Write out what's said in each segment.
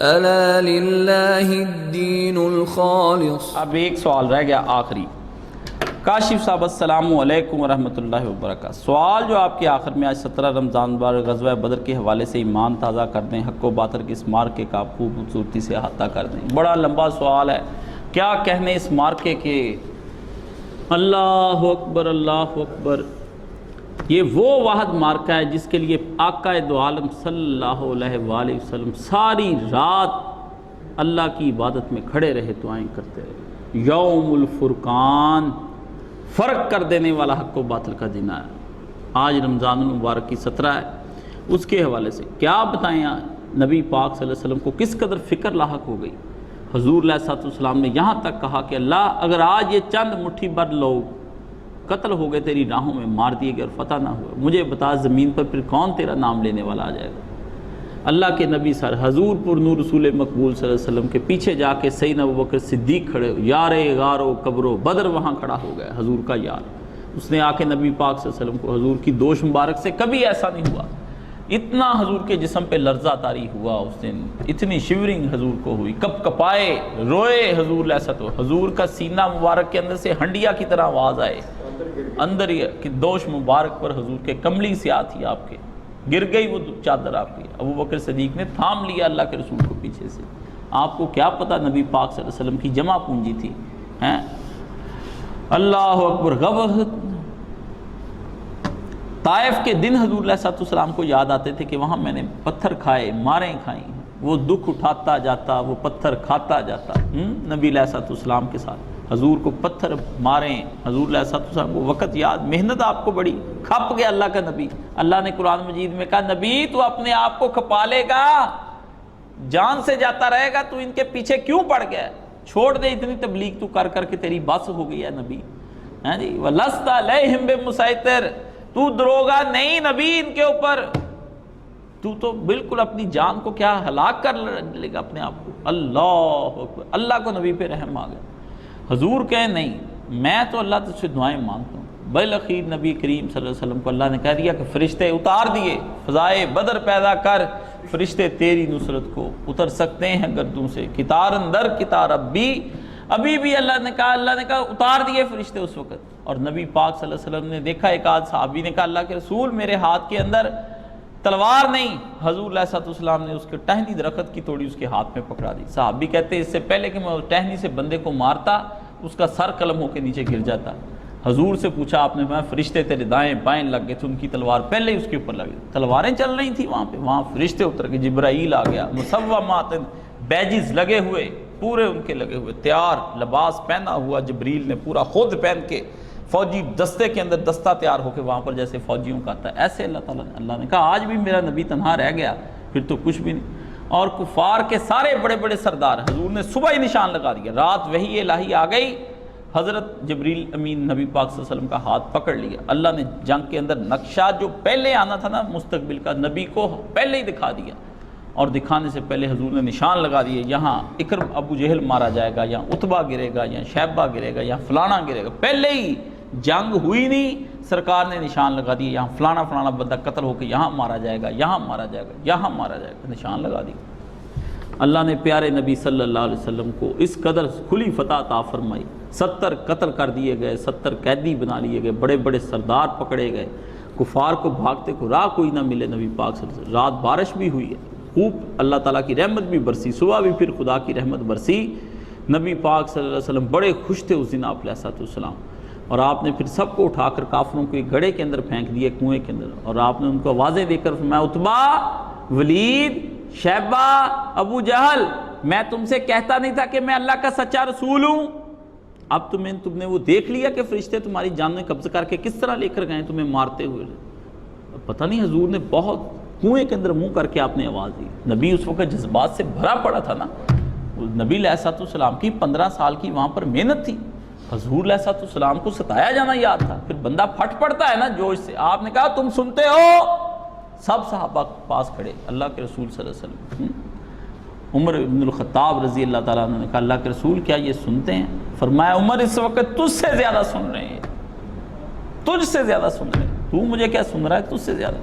الا للہ الدین الخالص۔ اب ایک سوال رہ گیا آخری۔ کاشف صاحب السلام علیکم ورحمۃ اللہ وبرکاتہ۔ سوال جو آپ کے آخر میں آج 17 رمضان بار غزوہ بدر کے حوالے سے ایمان تازہ کر دیں، حق و باطل کے اس مارکے کا آپ خوبصورتی سے احاطہ کر دیں۔ بڑا لمبا سوال ہے، کیا کہنے اس مارکے کے؟ اللہ اکبر اللہ اکبر۔ یہ وہ واحد مارکہ ہے جس کے لیے آقا دو عالم صلی اللہ علیہ وآلہ وسلم ساری رات اللہ کی عبادت میں کھڑے رہے، دعائیں کرتے رہے۔ یوم الفرقان، فرق کر دینے والا حق و باطل کا دن ہے۔ آج رمضان المبارک کی 17 ہے، اس کے حوالے سے کیا بتائیں؟ نبی پاک صلی اللہ علیہ وسلم کو کس قدر فکر لاحق ہو گئی۔ حضور علیہ السلام نے یہاں تک کہا کہ اللہ اگر آج یہ چند مٹھی بھر لوگ قتل ہو گئے، تیری راہوں میں مار دیے گئے اور فتح نہ ہوا، مجھے بتا زمین پر پھر کون تیرا نام لینے والا آ جائے گا؟ اللہ کے نبی سر حضور پر نور رسول مقبول صلی اللہ علیہ وسلم کے پیچھے جا کے سیدنا ابوبکر صدیق کھڑے ہو، یار غارو قبرو بدر وہاں کھڑا ہو گیا، حضور کا یار۔ اس نے آ کے نبی پاک صلی اللہ علیہ وسلم کو حضور کی دوش مبارک سے کبھی ایسا نہیں ہوا، اتنا حضور کے جسم پہ لرزہ طاری ہوا اس دن، اتنی شیورنگ حضور کو ہوئی، کپ کپائے، روئے حضور ایسا، تو حضور کا سینہ مبارک کے اندر سے ہنڈیا کی طرح آواز آئے، اندر یہ کہ دوش مبارک پر حضور کے کملی سیاہ تھی آپ کے، گر گئی وہ چادر آپ کی۔ ابوبکر صدیق نے تھام لیا اللہ کے رسول کو پیچھے سے۔ آپ کو کیا پتا نبی پاک صلی اللہ علیہ وسلم کی جمع پونجی تھی ہیں؟ اللہ اکبر۔ طائف کے دن حضور علیہ السلام کو یاد آتے تھے کہ وہاں میں نے پتھر کھائے، ماریں کھائیں، وہ دکھ اٹھاتا جاتا، وہ پتھر کھاتا جاتا۔ نبی علیہ السلام کے ساتھ حضور کو پتھر ماریں، حضور علیہ السلام کو وقت یاد، محنت آپ کو بڑی، کھپ گیا اللہ کا نبی۔ اللہ نے قرآن مجید میں کہا نبی تو اپنے آپ کو کھپا لے گا، جان سے جاتا رہے گا، تو ان کے پیچھے کیوں پڑ گیا؟ چھوڑ دے اتنی تبلیغ تو کر کر کے تیری بس ہو گئی ہے نبی، ہیں جی۔ وَلَسْتَ عَلَيْهِمْ بِمُسَيْطِرٍ، تو دروگا نہیں نبی ان کے اوپر، تو بالکل اپنی جان کو کیا ہلاک کر لے گا اپنے آپ کو۔ اللہ اکبر، اللہ کو نبی پہ رحم آ گیا۔ حضور کہیں نہیں، میں تو اللہ تجھ سے دعائیں مانگتا ہوں۔ بالأخیر نبی کریم صلی اللہ علیہ وسلم کو اللہ نے کہہ دیا کہ فرشتے اتار دیے، فضائے بدر پیدا کر، فرشتے تیری نصرت کو اتر سکتے ہیں گردوں سے، کتار اندر کتار ابھی بھی اللہ نے کہا اتار دیے فرشتے اس وقت۔ اور نبی پاک صلی اللہ علیہ وسلم نے دیکھا، ایک آدھ صحابی نے کہا اللہ کے رسول میرے ہاتھ کے اندر تلوار نہیں، حضور علیہ السلام نے اس کے ٹہنی درخت کی توڑی اس کے ہاتھ میں پکڑا دی۔ صحابی کہتے اس سے پہلے کہ میں ٹہنی سے بندے کو مارتا، اس کا سر قلم ہو کے نیچے گر جاتا۔ حضور سے پوچھا آپ نے، میں فرشتے تیرے دائیں بائیں لگ گئے تھے، ان کی تلوار پہلے ہی اس کے اوپر لگی، تلواریں چل رہی تھیں وہاں پہ، وہاں فرشتے اتر کے، جبرائیل آ گیا، مصومات بیجز لگے ہوئے، پورے ان کے لگے ہوئے، تیار لباس پہنا ہوا، جبریل نے پورا خود پہن کے فوجی دستے کے اندر دستہ تیار ہو کے وہاں پر جیسے فوجیوں کا آتا ہے ایسے اللہ نے کہا آج بھی میرا نبی تنہا رہ گیا، پھر تو کچھ بھی نہیں۔ اور کفار کے سارے بڑے بڑے سردار حضور نے صبح ہی نشان لگا دیا، رات وحی الہی آ گئی، حضرت جبریل امین نبی پاک صلی اللہ علیہ وسلم کا ہاتھ پکڑ لیا، اللہ نے جنگ کے اندر نقشہ جو پہلے آنا تھا نا مستقبل کا، نبی کو پہلے ہی دکھا دیا، اور دکھانے سے پہلے حضور نے نشان لگا دیے، یہاں اکرم ابو جہل مارا جائے گا، یہاں عتبہ گرے گا، یہاں شیبہ گرے گا، یہاں فلانا گرے گا، پہلے ہی جنگ ہوئی نہیں، سرکار نے نشان لگا دیے، یہاں فلانا فلانا بندہ قتل ہو کے یہاں مارا جائے گا، یہاں مارا جائے گا، یہاں مارا جائے گا، نشان لگا دی۔ اللہ نے پیارے نبی صلی اللہ علیہ وسلم کو اس قدر کھلی فتح عطا فرمائی، 70 قتل کر دیے گئے، 70 قیدی بنا لیے گئے، بڑے بڑے سردار پکڑے گئے، کفار کو بھاگتے کو راہ کوئی نہ ملے۔ نبی پاک صلی اللہ علیہ وسلم، رات بارش بھی ہوئی ہے، خوب اللہ تعالیٰ کی رحمت بھی برسی، صبح بھی پھر خدا کی رحمت برسی۔ نبی پاک صلی اللہ علیہ وسلم بڑے خوش تھے اس دن آپ علیہ السلام، اور آپ نے پھر سب کو اٹھا کر کافروں کو ایک گڑھے کے اندر پھینک دیے، کنویں کے اندر، اور آپ نے ان کو آوازیں دے کر فرمایا عتبہ، ولید، شیبہ، ابو جہل، میں تم سے کہتا نہیں تھا کہ میں اللہ کا سچا رسول ہوں؟ اب تم نے وہ دیکھ لیا کہ فرشتے تمہاری جان میں قبضہ کر کے کس طرح لے کر گئے تمہیں مارتے ہوئے۔ پتہ نہیں حضور نے بہت کنویں کے اندر منہ کر کے آپ نے آواز دی۔ نبی اس وقت جذبات سے بھرا پڑا تھا نا، نبی علیہ السلام کی 15 سال کی وہاں پر محنت تھی، حضور علیہ السلام کو ستایا جانا یاد تھا، پھر بندہ پھٹ پڑتا ہے نا جوش سے۔ آپ نے کہا تم سنتے ہو؟ سب صحابہ پاس کھڑے، اللہ کے رسول صلی اللہ علیہ وسلم، عمر بن الخطاب رضی اللہ تعالیٰ عنہ نے کہا اللہ کے رسول کیا یہ سنتے ہیں؟ فرمایا عمر اس وقت تجھ سے زیادہ سن رہے ہیں، تجھ سے زیادہ سن رہے ہیں، تو مجھے کیا سن رہا ہے؟ تجھ سے زیادہ۔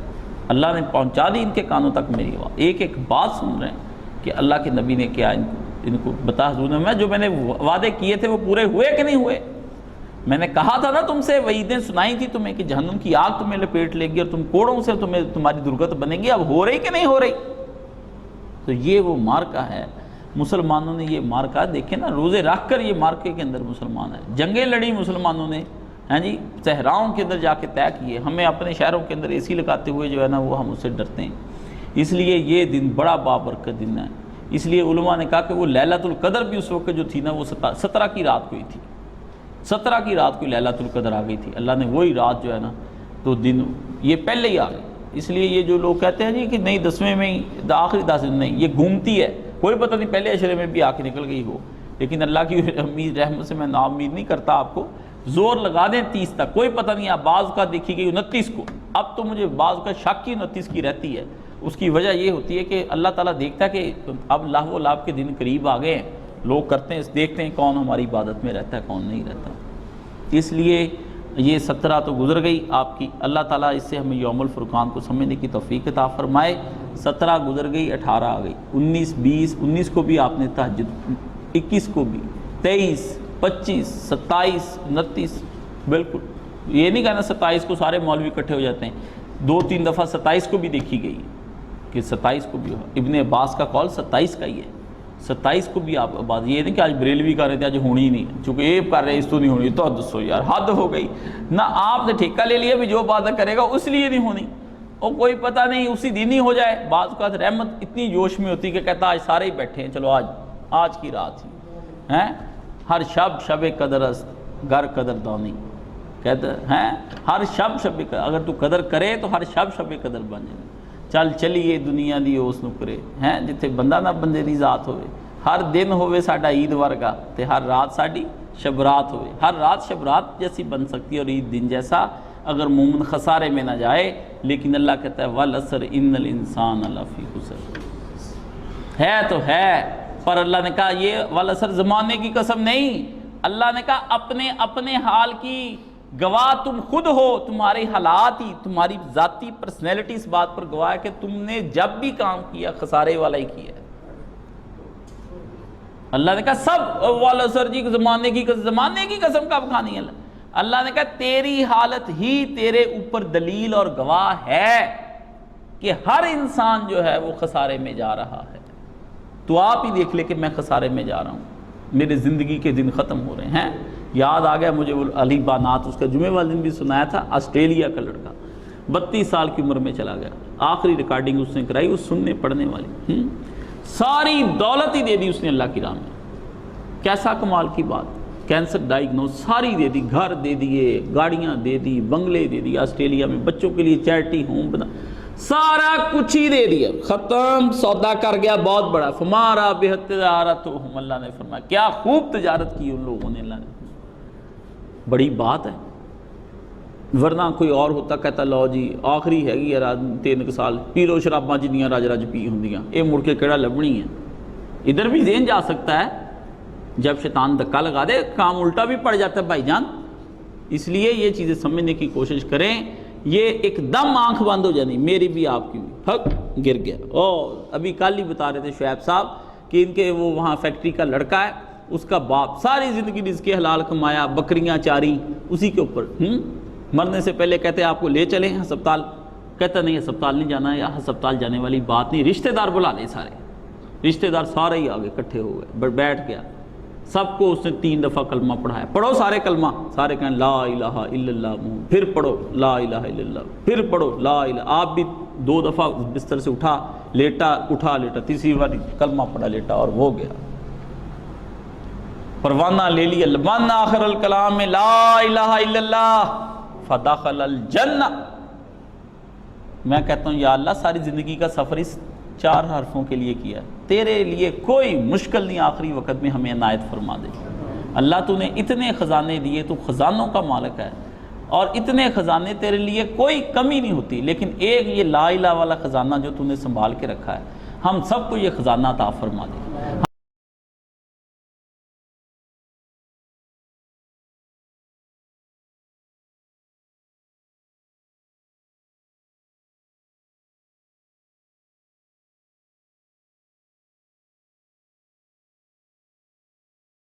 اللہ نے پہنچا دی ان کے کانوں تک میری آواز، ایک ایک بات سن رہے ہیں۔ کہ اللہ کے نبی نے کیا ان کو بتا حضور نے، میں جو میں نے وعدے کیے تھے وہ پورے ہوئے کہ نہیں ہوئے؟ میں نے کہا تھا نا تم سے، وعیدیں سنائی تھی تمہیں کہ جہنم کی آگ تمہیں لپیٹ لے گی اور تم کوڑوں سے تمہاری درگت بنے گی، اب ہو رہی کہ نہیں ہو رہی؟ تو یہ وہ مارکا ہے، مسلمانوں نے یہ مارکا، دیکھیں نا روزے رکھ کر یہ مارکے کے اندر مسلمان ہیں، جنگیں لڑی مسلمانوں نے، ہاں جی، صحراؤں کے اندر جا کے طے کیے، ہمیں اپنے شہروں کے اندر اے سی لگاتے ہوئے جو ہے نا وہ ہم اس سے ڈرتے ہیں۔ اس لیے یہ دن بڑا بابرکت دن ہے، اس لیے علماء نے کہا کہ وہ لیلۃ القدر بھی اس وقت جو تھی نا وہ 17 کی رات کو ہی تھی، 17 کی رات کو لیلۃ القدر آ گئی تھی، اللہ نے وہی رات جو ہے نا تو دن یہ پہلے ہی آ گئی۔ اس لیے یہ جو لوگ کہتے ہیں جی کہ نہیں 10ویں میں ہی آخری 10 دن، نہیں، یہ گھومتی ہے، کوئی پتہ نہیں پہلے عشرے میں بھی آ کے نکل گئی ہو، لیکن اللہ کی امید رحمت سے میں نا امید نہیں کرتا آپ کو، زور لگا دیں 30 تک، کوئی پتہ نہیں، آپ بعض کا دیکھی گئی 29 کو، اب تو مجھے بعض کا شک کی 29 کی رہتی ہے۔ اس کی وجہ یہ ہوتی ہے کہ اللہ تعالیٰ دیکھتا ہے کہ اب لہو و لعب کے دن قریب آ گئے ہیں، لوگ کرتے ہیں، دیکھتے ہیں کون ہماری عبادت میں رہتا ہے کون نہیں رہتا۔ اس لیے یہ 17 تو گزر گئی آپ کی، اللہ تعالیٰ اس سے ہمیں یوم الفرقان کو سمجھنے کی توفیق عطا فرمائے۔ 17 گزر گئی، 18 آ گئی، 19 20، 19 کو بھی آپ نے تہجد، 21 کو بھی، 23 25 27 29، بالکل یہ نہیں کہنا 27 کو سارے مولوی اکٹھے ہو جاتے ہیں، 2-3 دفعہ 27 کو بھی دیکھی گئی کہ 27 کو بھی ہو، ابن عباس کا قول 27 کا ہی ہے، 27 کو بھی آپ بات، یہ نہیں کہ آج بریلوی کر رہے تھے آج ہونی ہی نہیں، چونکہ ایپ کر رہے اس تو نہیں ہونی، تو دسو یار حد ہو گئی نہ، آپ نے ٹھیکہ لے لیا بھی جو بات کرے گا اس لیے نہیں ہونی، اور کوئی پتہ نہیں اسی دن ہی ہو جائے۔ بعض اوقات رحمت اتنی جوش میں ہوتی کہ کہتا آج سارے ہی بیٹھے ہیں، چلو آج کی رات ہی ہیں، ہر شب قدر است گر قدر دانی، کہتا ہے ہر شب قدر، اگر تو قدر کرے تو ہر شب قدر بن جائے، چل چلیے دنیا دی اس نکرے ہیں جتھے بندہ نہ بندے دی ذات ہوئے، ہر دن ہوئے ساڈا عید ورگا تے ہر رات ساڈی شب رات ہوئے، ہر رات شب رات جیسی بن سکتی ہے اور عید دن جیسا، اگر مومن خسارے میں نہ جائے۔ لیکن اللہ کہتا ہے والعصر ان الانسان لفی خسر، ہے تو ہے، پر اللہ نے کہا یہ والعصر زمانے کی قسم نہیں، اللہ نے کہا اپنے حال کی گواہ تم خود ہو، تمہارے حالات ہی، تمہاری ذاتی پرسنالٹی اس بات پر گواہ ہے کہ تم نے جب بھی کام کیا خسارے والا ہی کیا ہے۔ اللہ نے کہا سب والعصر جی زمانے کی قسم کب کھانی ہے؟ اللہ نے کہا تیری حالت ہی تیرے اوپر دلیل اور گواہ ہے کہ ہر انسان جو ہے وہ خسارے میں جا رہا ہے، تو آپ ہی دیکھ لے کہ میں خسارے میں جا رہا ہوں، میرے زندگی کے دن ختم ہو رہے ہیں۔ یاد آ گیا مجھے وہ علی بانات، اس کا جمعے والے دن بھی سنایا تھا، آسٹریلیا کا لڑکا 32 سال کی عمر میں چلا گیا، آخری ریکارڈنگ اس نے کرائی، وہ سننے پڑھنے والی، ساری دولت ہی دے دی اس نے اللہ کی راہ میں، کیسا کمال کی بات، کینسر ڈائیگنوز ساری دے دی، گھر دے دیے، گاڑیاں دے دی، بنگلے دے دی، آسٹریلیا میں بچوں کے لیے چیریٹی ہوم بنا، سارا کچھ ہی دے دیا، ختم، سودا کر گیا بہت بڑا، فمارا بہت تجارتہم، اللہ نے فرمایا کیا خوب تجارت کی ان لوگوں نے، اللہ نے، بڑی بات ہے، ورنہ کوئی اور ہوتا کہتا لو جی آخری ہے گی 3 سال پی لو شراباں جنیاں رج رج پی ہوندیاں، اے مڑ کے کیڑا لبنی ہے، ادھر بھی ذہن جا سکتا ہے، جب شیطان دھکا لگا دے کام الٹا بھی پڑ جاتا ہے بھائی جان۔ اس لیے یہ چیزیں سمجھنے کی کوشش کریں، یہ ایک دم آنکھ بند ہو جانی، میری بھی آپ کی بھی، پھک گر گیا۔ اور ابھی کل ہی بتا رہے تھے شعیب صاحب کہ ان کے وہ وہاں فیکٹری کا لڑکا ہے، اس کا باپ ساری زندگی رزق حلال کمایا، بکریاں چاری اسی کے اوپر، مرنے سے پہلے کہتے آپ کو لے چلیں ہسپتال، کہتا نہیں ہسپتال نہیں جانا، یا ہسپتال جانے والی بات نہیں، رشتہ دار بلا لے، سارے رشتہ دار سارے ہی آگے اکٹھے ہو گئے، بیٹھ گیا، سب کو اس نے 3 دفعہ کلمہ پڑھایا، پڑھو سارے کلمہ، سارے کہیں لا الہ الا اللہ، پھر پڑھو لا الہ الا اللہ، پھر پڑھو لا الہ، آپ بھی 2 دفعہ بستر سے اٹھا لیٹا، تیسری بار کلمہ پڑھا لیٹا، اور وہ گیا، پروانہ لے لیا، من آخر الکلام میں لا الہ الا اللہ فدخل الجنہ۔ میں کہتا ہوں یا اللہ ساری زندگی کا سفر اس 4 حرفوں کے لیے کیا، تیرے لیے کوئی مشکل نہیں، آخری وقت میں ہمیں عنایت فرما دے۔ اللہ تو نے اتنے خزانے دیے، تو خزانوں کا مالک ہے، اور اتنے خزانے تیرے لیے کوئی کمی نہیں ہوتی، لیکن ایک یہ لا الہ والا خزانہ جو تو نے سنبھال کے رکھا ہے، ہم سب کو یہ خزانہ عطا فرما دے۔